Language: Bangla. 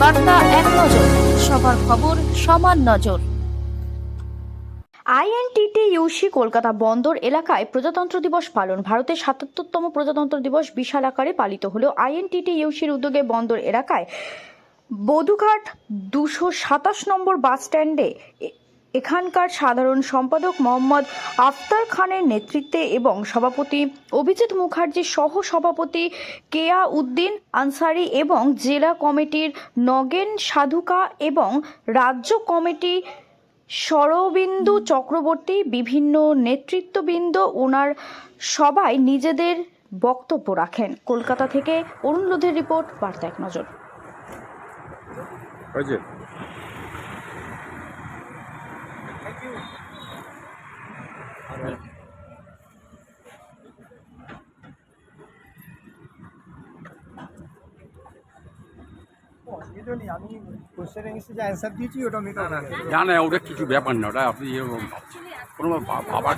বার্তা এক নজর, সবার খবর সমান নজর। আইএনটিটিইউসি কলকাতা বন্দর এলাকায় প্রজাতন্ত্র দিবস পালন। ভারতের ৭৭তম প্রজাতন্ত্র দিবস বিশাল আকারে পালিত হলেও আইএনটিটিইউসির উদ্যোগে বন্দর এলাকায় বধুঘাট ২২৭ নম্বর বাস স্ট্যান্ডে এখানকার সাধারণ সম্পাদক মোহাম্মদ আফতার খানের নেতৃত্বে এবং সভাপতি অভিজিৎ মুখার্জি সহ সভাপতি কেয়া উদ্দিন আনসারি এবং জেলা কমিটির নগেন সাধুকা এবং রাজ্য কমিটি শরবিন্দু চক্রবর্তী বিভিন্ন নেতৃত্ববৃন্দ ওনার সবাই নিজেদের বক্তব্য রাখেন। কলকাতা থেকে অরুণ লোধের রিপোর্ট, বার্তা এক নজর। আমি কোশ্চেনে যে অ্যান্সার দিয়েছি ওটা আমি না ওটা কিছু ব্যাপার না, ওটা আপনি এরকম ভাবছেন কোনো ভাবার